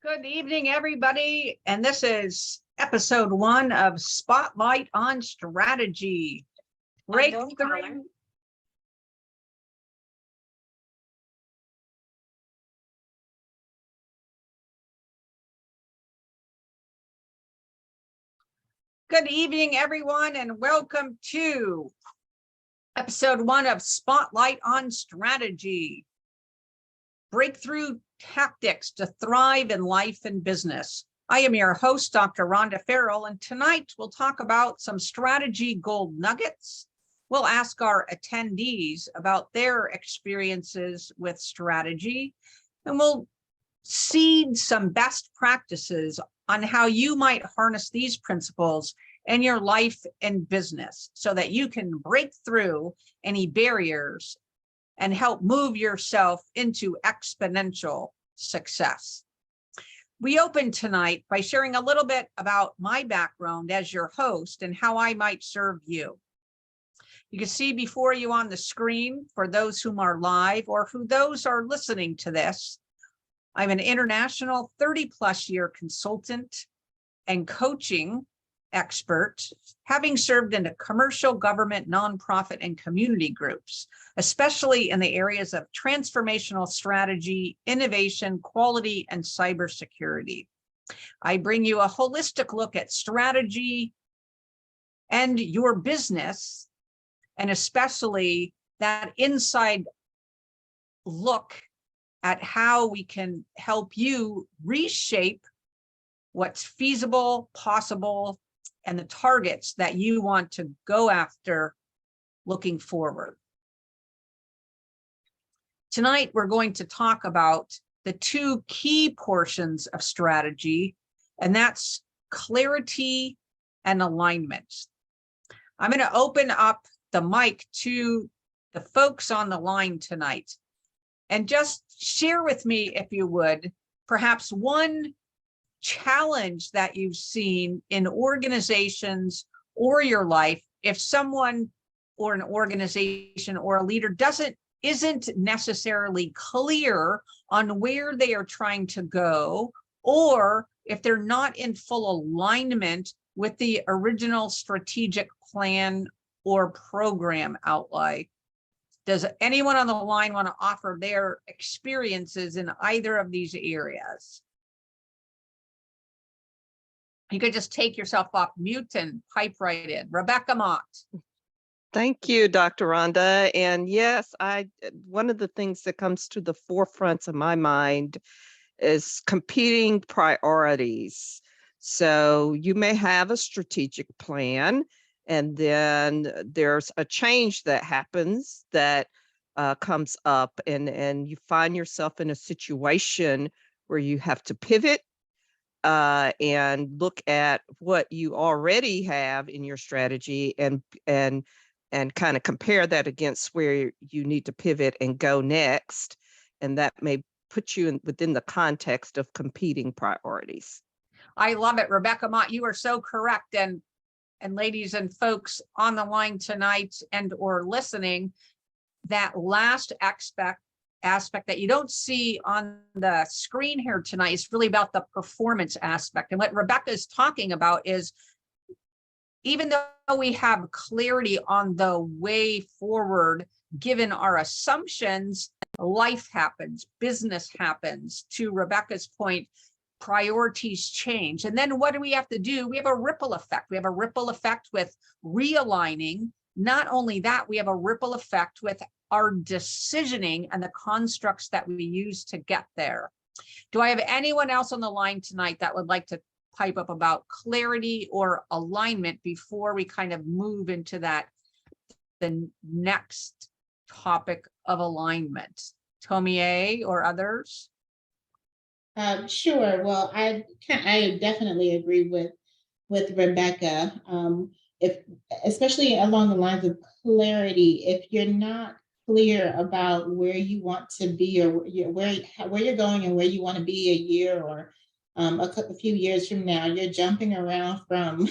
Good evening, everybody. And this is episode 1 of Spotlight on Strategy. Breakthrough. Good evening, everyone, and welcome to episode 1 of Spotlight on Strategy. Breakthrough tactics to thrive in life and business. I am your host, Dr. Rhonda Farrell, and tonight we'll talk about some strategy gold nuggets. We'll ask our attendees about their experiences with strategy, and we'll seed some best practices on how you might harness these principles in your life and business so that you can break through any barriers and help move yourself into exponential success. We open tonight by sharing a little bit about my background as your host and how I might serve you. You can see before you on the screen, for those whom are live or who those are listening to this, I'm an international 30+ year consultant and coaching expert, having served in a commercial, government, nonprofit, and community groups, especially in the areas of transformational strategy, innovation, quality, and cybersecurity. I bring you a holistic look at strategy and your business, and especially that inside look at how we can help you reshape what's feasible, possible, and the targets that you want to go after looking forward. Tonight, we're going to talk about the 2 key portions of strategy, and that's clarity and alignment. I'm going to open up the mic to the folks on the line tonight, and just share with me, if you would, perhaps one challenge that you've seen in organizations or your life if someone or an organization or a leader isn't necessarily clear on where they are trying to go, or if they're not in full alignment with the original strategic plan or program outlay. Does anyone on the line want to offer their experiences in either of these areas? You could just take yourself off mute and pipe right in. Rebecca Mott. Thank you, Dr. Rhonda. And yes, one of the things that comes to the forefront of my mind is competing priorities. So you may have a strategic plan, and then there's a change that happens that comes up, and you find yourself in a situation where you have to pivot and look at what you already have in your strategy and kind of compare that against where you need to pivot and go next. And that may put you within the context of competing priorities. I love it, Rebecca Mott. You are so correct. And ladies and folks on the line tonight and or listening, that last aspect that you don't see on the screen here tonight is really about the performance aspect. And what Rebecca is talking about is, even though we have clarity on the way forward, given our assumptions, life happens, business happens. To Rebecca's point, priorities change. And then what do we have to do? We have a ripple effect. We have a ripple effect with realigning. Not only that, we have a ripple effect with our decisioning and the constructs that we use to get there. Do I have anyone else on the line tonight that would like to pipe up about clarity or alignment before we kind of move into the next topic of alignment? Tomie or others? Sure. Well, I definitely agree with Rebecca. Especially along the lines of clarity, if you're not clear about where you want to be, or where you're going and where you want to be a year or a few years from now, you're jumping around from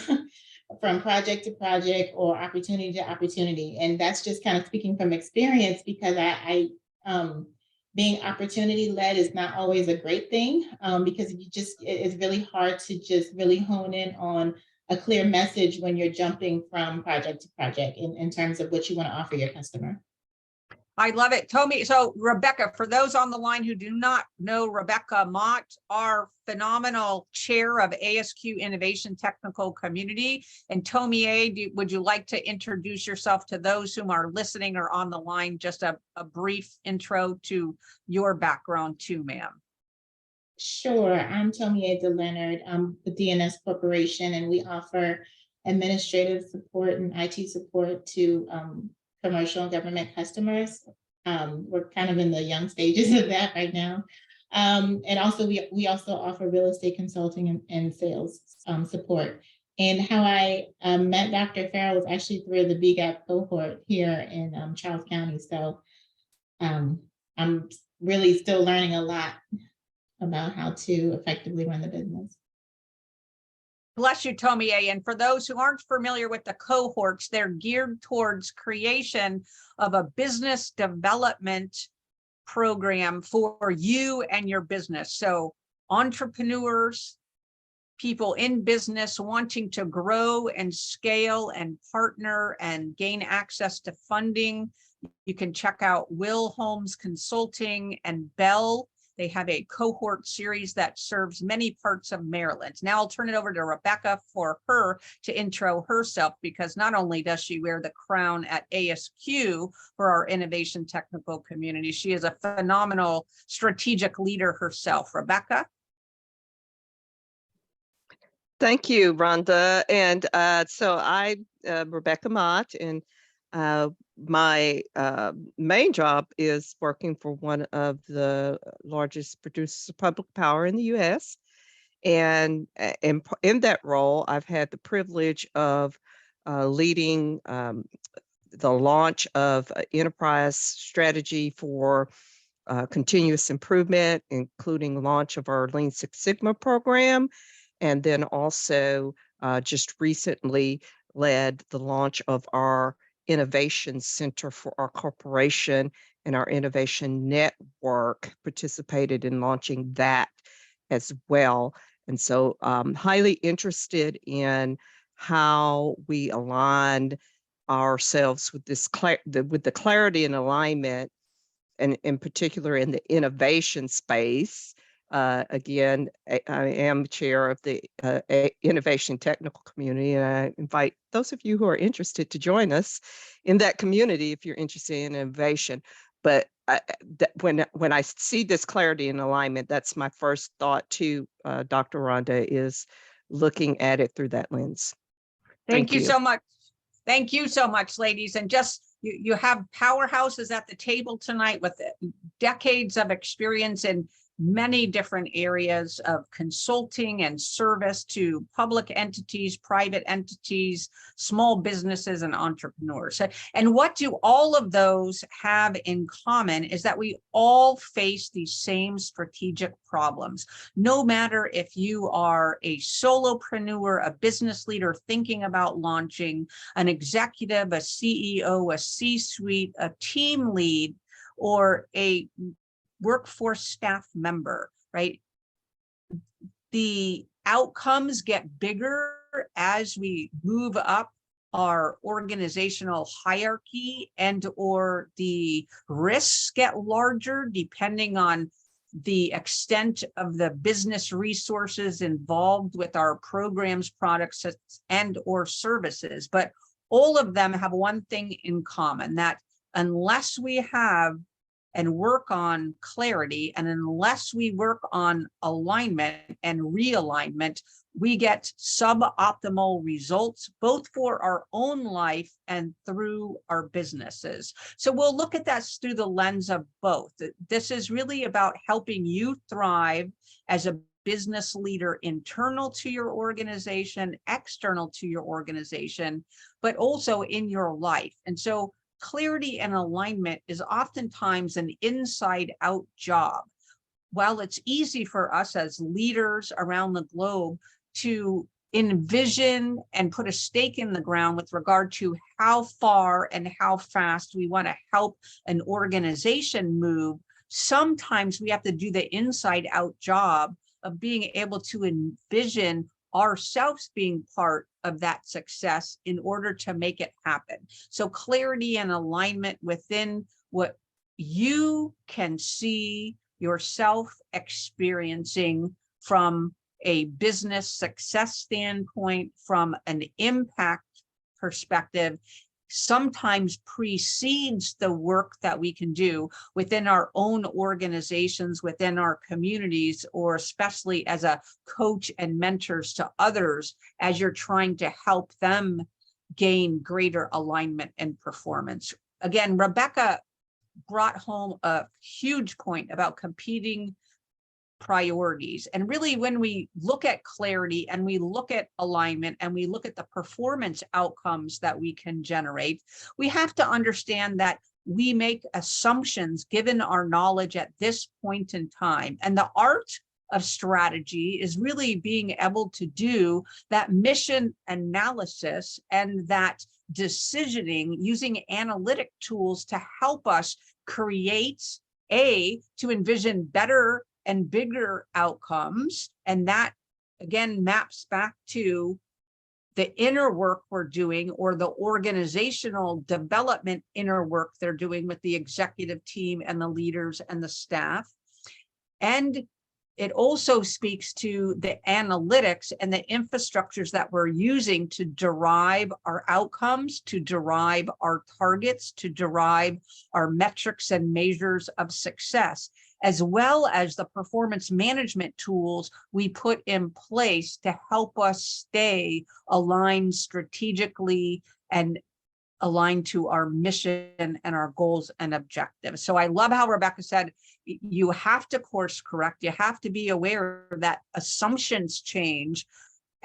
project to project or opportunity to opportunity. And that's just kind of speaking from experience, because I being opportunity led is not always a great thing, because it's really hard to just really hone in on a clear message when you're jumping from project to project in terms of what you want to offer your customer. I love it. Tomi, so Rebecca, for those on the line who do not know Rebecca Mott, our phenomenal chair of ASQ Innovation Technical Community. And Tomi A, would you like to introduce yourself to those whom are listening or on the line? Just a brief intro to your background too, ma'am. Sure. I'm Tomi A. Leonard. I'm the DNS Corporation, and we offer administrative support and IT support to commercial and government customers. We're kind of in the young stages of that right now. And also we also offer real estate consulting and sales support. And how I met Dr. Farrell was actually through the BGAP cohort here in Charles County. So I'm really still learning a lot about how to effectively run the business. Bless you, Tomi A. And for those who aren't familiar with the cohorts, they're geared towards creation of a business development program for you and your business. So entrepreneurs, people in business wanting to grow and scale and partner and gain access to funding. You can check out Will Holmes Consulting and Bell. They have a cohort series that serves many parts of Maryland. Now I'll turn it over to Rebecca for her to intro herself, because not only does she wear the crown at ASQ for our innovation technical community, she is a phenomenal strategic leader herself. Rebecca? Thank you, Rhonda. And so I'm Rebecca Mott, and my main job is working for one of the largest producers of public power in the U.S. And in that role, I've had the privilege of leading the launch of enterprise strategy for continuous improvement, including the launch of our Lean Six Sigma program, and then also just recently led the launch of our Innovation Center for our corporation, and our innovation network participated in launching that as well. And so highly interested in how we aligned ourselves with this with the clarity and alignment, and in particular in the innovation space. Again, I am chair of the Innovation Technical Community, and I invite those of you who are interested to join us in that community if you're interested in innovation. But when I see this clarity and alignment, that's my first thought to Dr. Rhonda, is looking at it through that lens. Thank you so much. Thank you so much, ladies. And just you have powerhouses at the table tonight with decades of experience in many different areas of consulting and service to public entities, private entities, small businesses, and entrepreneurs. And what do all of those have in common is that we all face these same strategic problems. No matter if you are a solopreneur, a business leader thinking about launching, an executive, a CEO, a C-suite, a team lead, or a workforce staff member, right? The outcomes get bigger as we move up our organizational hierarchy, and or the risks get larger depending on the extent of the business resources involved with our programs, products, and or services. But all of them have one thing in common, that unless we have and work on clarity, and unless we work on alignment and realignment, we get suboptimal results, both for our own life and through our businesses. So we'll look at that through the lens of both. This is really about helping you thrive as a business leader, internal to your organization, external to your organization, but also in your life. And so clarity and alignment is oftentimes an inside out job. While it's easy for us as leaders around the globe to envision and put a stake in the ground with regard to how far and how fast we want to help an organization move, sometimes we have to do the inside out job of being able to envision ourselves being part of that success in order to make it happen. So clarity and alignment within what you can see yourself experiencing from a business success standpoint, from an impact perspective, sometimes precedes the work that we can do within our own organizations, within our communities, or especially as a coach and mentors to others as you're trying to help them gain greater alignment and performance. Again, Rebecca brought home a huge point about competing priorities. And really, when we look at clarity and we look at alignment and we look at the performance outcomes that we can generate, we have to understand that we make assumptions given our knowledge at this point in time. And the art of strategy is really being able to do that mission analysis and that decisioning using analytic tools to help us create to envision better and bigger outcomes. And that again maps back to the inner work we're doing, or the organizational development inner work they're doing with the executive team and the leaders and the staff. And it also speaks to the analytics and the infrastructures that we're using to derive our outcomes, to derive our targets, to derive our metrics and measures of success, as well as the performance management tools we put in place to help us stay aligned strategically and aligned to our mission and our goals and objectives. So I love how Rebecca said, you have to course correct. You have to be aware that assumptions change,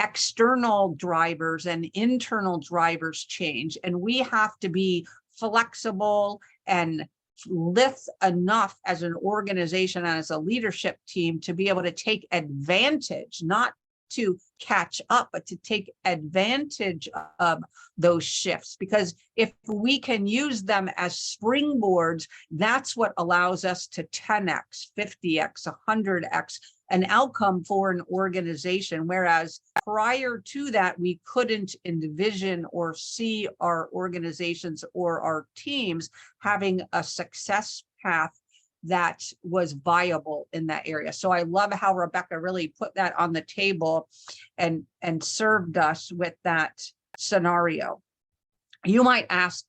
external drivers and internal drivers change, and we have to be flexible and lithe enough as an organization and as a leadership team to be able to take advantage, not to catch up, but to take advantage of those shifts. Because if we can use them as springboards, that's what allows us to 10x, 50x, 100x an outcome for an organization. Whereas prior to that, we couldn't envision or see our organizations or our teams having a success path that was viable in that area. So I love how Rebecca really put that on the table and served us with that scenario. You might ask,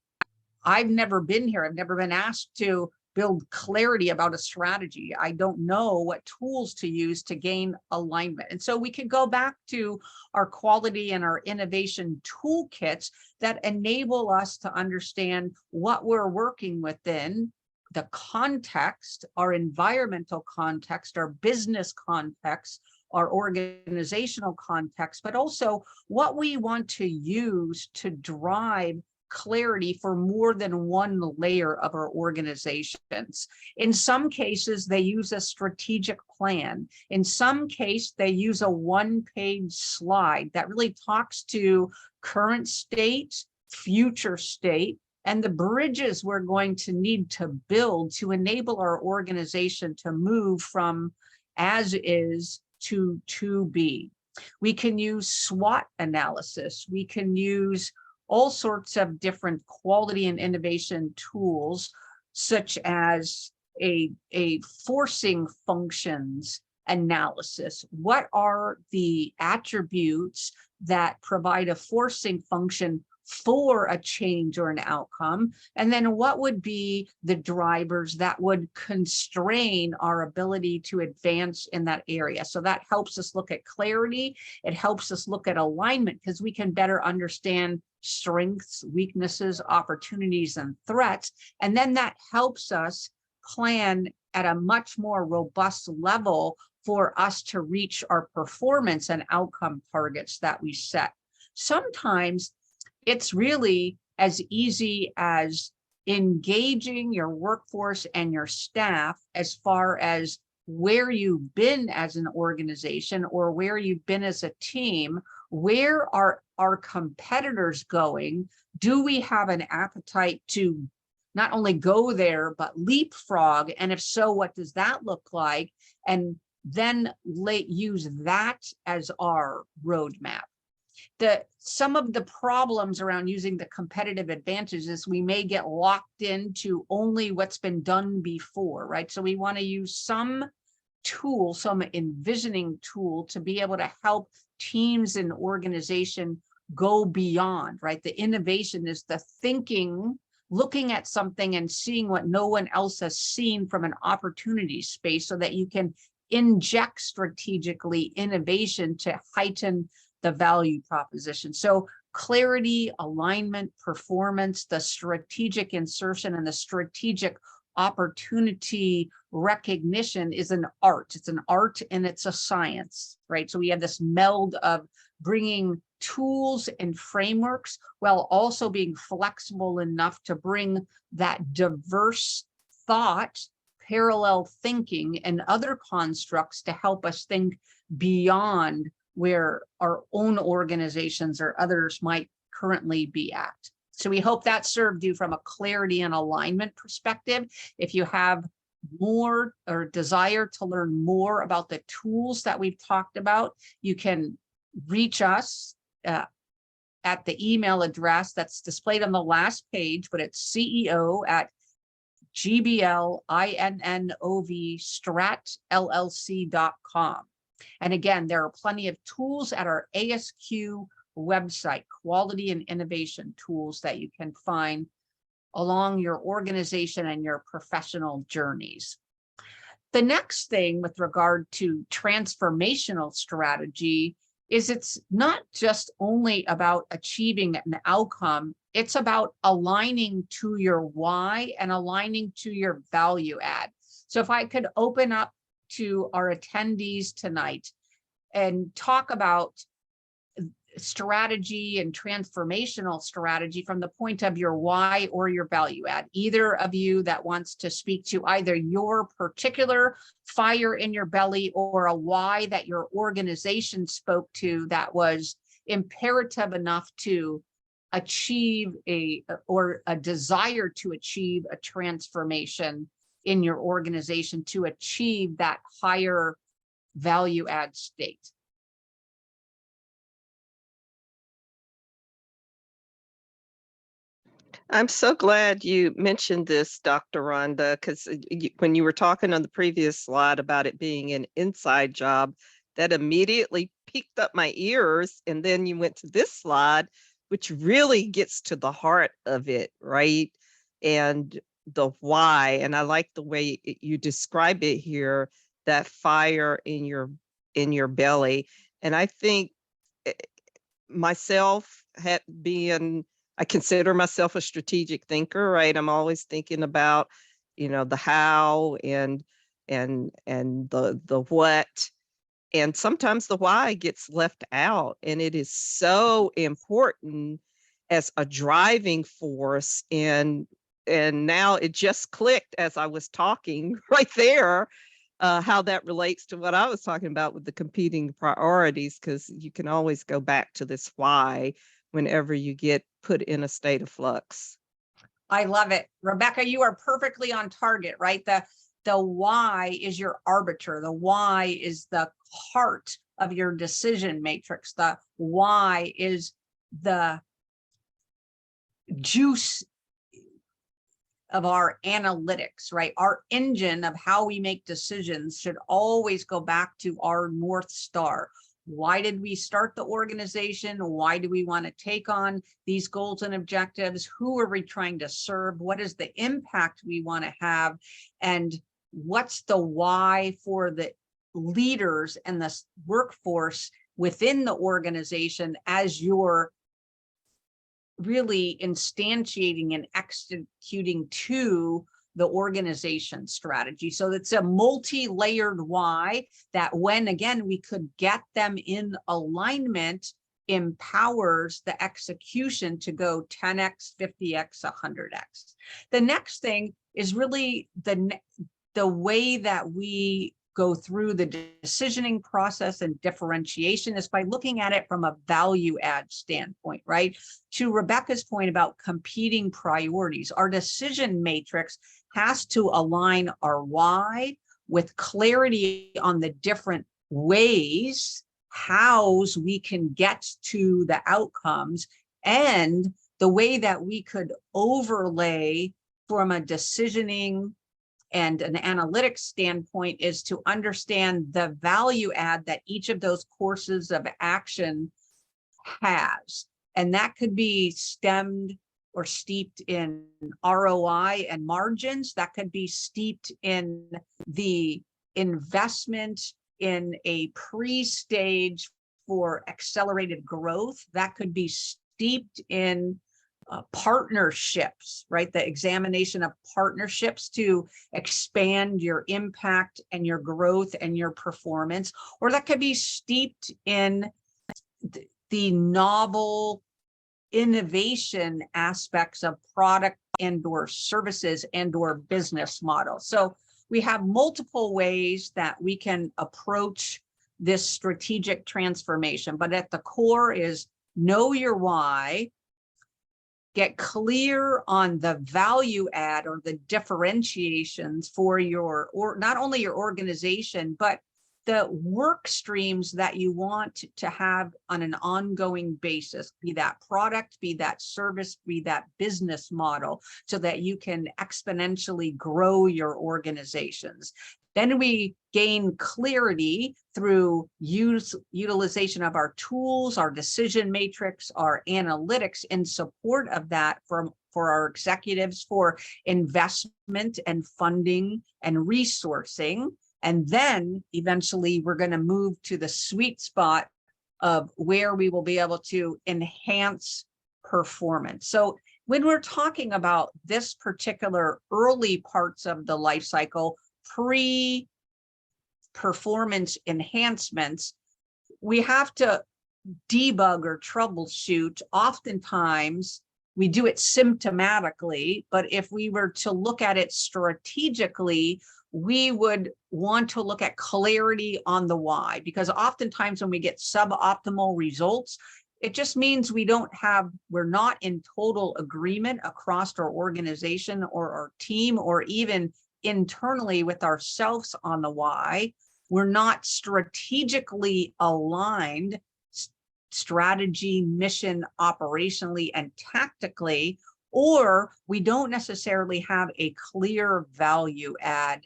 I've never been here. I've never been asked to build clarity about a strategy. I don't know what tools to use to gain alignment. And so we can go back to our quality and our innovation toolkits that enable us to understand what we're working within, the context, our environmental context, our business context, our organizational context, but also what we want to use to drive clarity for more than one layer of our organizations. In some cases, they use a strategic plan. In some case, they use a one-page slide that really talks to current state, future state, and the bridges we're going to need to build to enable our organization to move from as is to be. We can use SWOT analysis. We can use all sorts of different quality and innovation tools, such as a forcing functions analysis. What are the attributes that provide a forcing function for a change or an outcome? And then what would be the drivers that would constrain our ability to advance in that area? So that helps us look at clarity. It helps us look at alignment because we can better understand strengths, weaknesses, opportunities, and threats. And then that helps us plan at a much more robust level for us to reach our performance and outcome targets that we set. Sometimes it's really as easy as engaging your workforce and your staff as far as where you've been as an organization or where you've been as a team. Where are our competitors going? Do we have an appetite to not only go there, but leapfrog? And if so, what does that look like? And then use that as our roadmap. Some of the problems around using the competitive advantage is we may get locked into only what's been done before, right? So we want to use some tool, some envisioning tool to be able to help teams and organization go beyond, right? The innovation is the thinking, looking at something and seeing what no one else has seen from an opportunity space, so that you can inject strategically innovation to heighten the value proposition. So clarity, alignment, performance, the strategic insertion, and the strategic opportunity recognition is an art. It's an art and it's a science, right? So we have this meld of bringing tools and frameworks while also being flexible enough to bring that diverse thought, parallel thinking, and other constructs to help us think beyond where our own organizations or others might currently be at. So we hope that served you from a clarity and alignment perspective. If you have more or desire to learn more about the tools that we've talked about, you can reach us at the email address that's displayed on the last page, but it's CEO@GBLINNOVStratLLC.com. And again, there are plenty of tools at our ASQ website, quality and innovation tools, that you can find along your organization and your professional journeys. The next thing with regard to transformational strategy is it's not just only about achieving an outcome, it's about aligning to your why and aligning to your value add. So if I could open up to our attendees tonight and talk about strategy and transformational strategy from the point of your why or your value add. Either of you that wants to speak to either your particular fire in your belly or a why that your organization spoke to that was imperative enough to achieve a desire to achieve a transformation in your organization to achieve that higher value add state. I'm so glad you mentioned this, Dr. Rhonda, because when you were talking on the previous slide about it being an inside job, that immediately piqued up my ears. And then you went to this slide, which really gets to the heart of it, right? And the why. And I like the way you describe it here, that fire in your belly. And I think myself I consider myself a strategic thinker, right? I'm always thinking about, the how and the what. And sometimes the why gets left out, and it is so important as a driving force. And now it just clicked as I was talking right there, how that relates to what I was talking about with the competing priorities, because you can always go back to this why whenever you get put in a state of flux. I love it. Rebecca, you are perfectly on target, right? The why is your arbiter. The why is the heart of your decision matrix. The why is the juice of our analytics, right? Our engine of how we make decisions should always go back to our North Star. Why did we start the organization? Why do we want to take on these goals and objectives? Who are we trying to serve? What is the impact we want to have? And what's the why for the leaders and the workforce within the organization as you're really instantiating and executing to the organization strategy. So it's a multi-layered why that when, again, we could get them in alignment, empowers the execution to go 10x, 50x, 100x. The next thing is really the way that we go through the decisioning process and differentiation is by looking at it from a value add standpoint, right? To Rebecca's point about competing priorities, our decision matrix has to align our why with clarity on the different ways, hows we can get to the outcomes, and the way that we could overlay from a decisioning and an analytics standpoint is to understand the value add that each of those courses of action has. And that could be stemmed or steeped in ROI and margins. That could be steeped in the investment in a pre-stage for accelerated growth. That could be steeped in partnerships, right? The examination of partnerships to expand your impact and your growth and your performance, or that could be steeped in the novel innovation aspects of product and or services and or business models. So we have multiple ways that we can approach this strategic transformation, but at the core is know your why, get clear on the value add or the differentiations for your, or not only your organization, but the work streams that you want to have on an ongoing basis, be that product, be that service, be that business model, so that you can exponentially grow your organizations. Then we gain clarity through utilization of our tools, our decision matrix, our analytics in support of that for our executives for investment and funding and resourcing. And then eventually we're going to move to the sweet spot of where we will be able to enhance performance. So when we're talking about this particular early parts of the life cycle, pre-performance enhancements, we have to debug or troubleshoot. Oftentimes we do it symptomatically, but if we were to look at it strategically, we would want to look at clarity on the why, because oftentimes when we get suboptimal results, it just means we're not in total agreement across our organization or our team, or even internally with ourselves on the why. We're not strategically aligned, strategy, mission, operationally, and tactically, or we don't necessarily have a clear value add,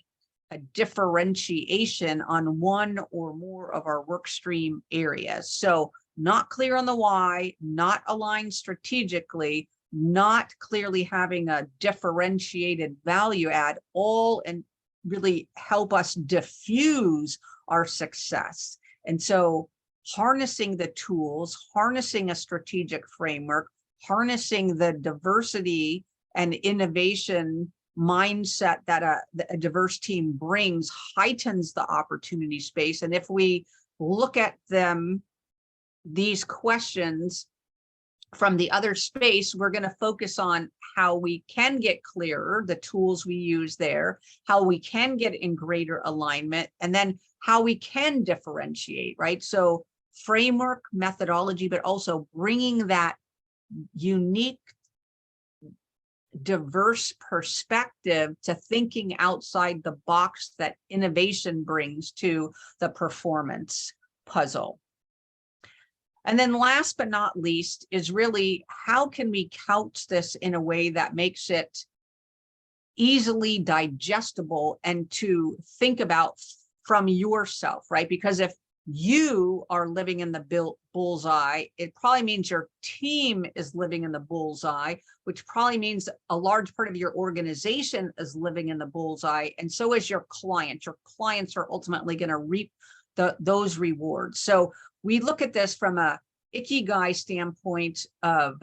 a differentiation on one or more of our work stream areas. So not clear on the why, not aligned strategically, not clearly having a differentiated value add, all and really help us diffuse our success. And so harnessing the tools, harnessing a strategic framework, harnessing the diversity and innovation mindset that a diverse team brings heightens the opportunity space. And if we look at these questions from the other space, we're going to focus on how we can get clearer, the tools we use there, how we can get in greater alignment, and then how we can differentiate, right? So framework, methodology, but also bringing that unique, diverse perspective to thinking outside the box that innovation brings to the performance puzzle. And then last but not least is really, how can we couch this in a way that makes it easily digestible and to think about from yourself, right? Because if you are living in the bullseye, it probably means your team is living in the bullseye, which probably means a large part of your organization is living in the bullseye. And so is your client. Your clients are ultimately going to reap those rewards. So we look at this from a Ikigai standpoint of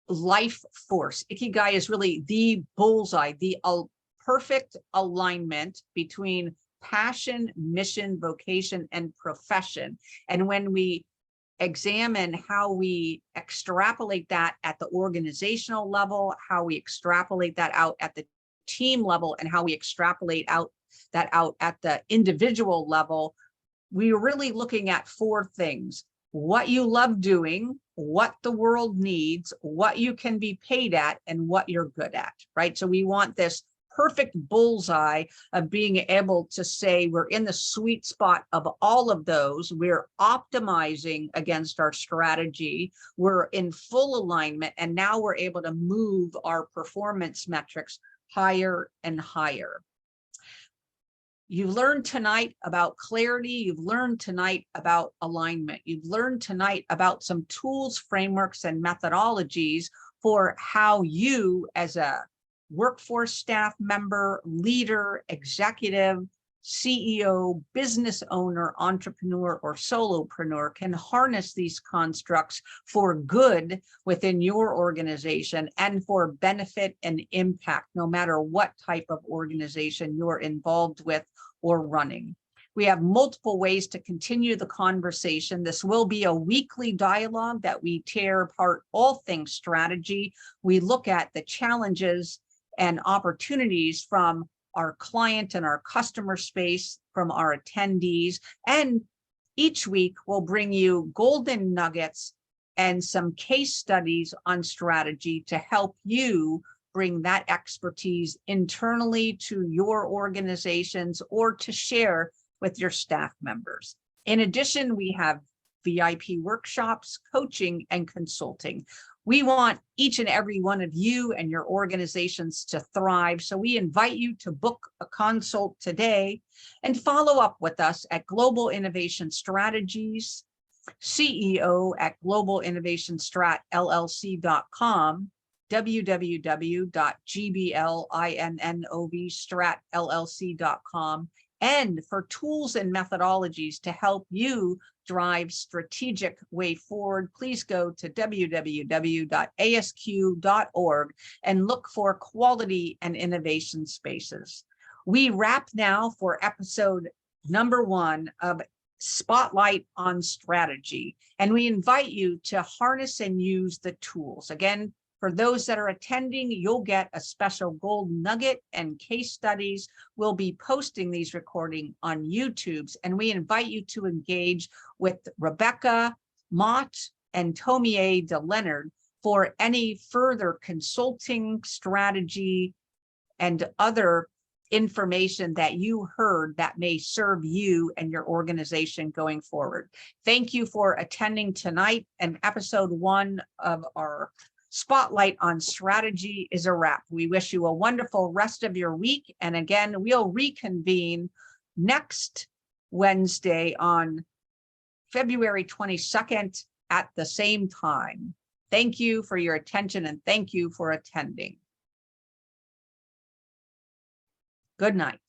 life force. Ikigai is really the bullseye, the perfect alignment between passion, mission, vocation, and profession. And when we examine how we extrapolate that at the organizational level, how we extrapolate that out at the team level, and how we extrapolate out that out at the individual level, we're really looking at 4 things: what you love doing, what the world needs, what you can be paid at, and what you're good at, right? So we want this perfect bullseye of being able to say we're in the sweet spot of all of those. We're optimizing against our strategy. We're in full alignment, and now we're able to move our performance metrics higher and higher. You've learned tonight about clarity. You've learned tonight about alignment. You've learned tonight about some tools, frameworks, and methodologies for how you, as a workforce staff member, leader, executive, CEO, business owner, entrepreneur, or solopreneur, can harness these constructs for good within your organization and for benefit and impact, no matter what type of organization you're involved with or running. We have multiple ways to continue the conversation. This will be a weekly dialogue that we tear apart all things strategy. We look at the challenges and opportunities from our client and our customer space, from our attendees. And each week we'll bring you golden nuggets and some case studies on strategy to help you bring that expertise internally to your organizations or to share with your staff members. In addition, we have VIP workshops, coaching, and consulting. We want each and every one of you and your organizations to thrive. So we invite you to book a consult today and follow up with us at Global Innovation Strategies, CEO at globalinnovationstratllc.com, www.gblinnovstratllc.com, and for tools and methodologies to help you drive strategic way forward, please go to www.asq.org and look for quality and innovation spaces. We wrap now for episode number 1 of Spotlight on Strategy, and we invite you to harness and use the tools. Again, for those that are attending, you'll get a special gold nugget and case studies. We'll be posting these recordings on YouTube, and we invite you to engage with Rebecca Mott and Tomie DeLeonard for any further consulting, strategy, and other information that you heard that may serve you and your organization going forward. Thank you for attending tonight, and episode 1 of our Spotlight on Strategy is a wrap. We wish you a wonderful rest of your week. And again, we'll reconvene next Wednesday on February 22nd at the same time. Thank you for your attention and thank you for attending. Good night.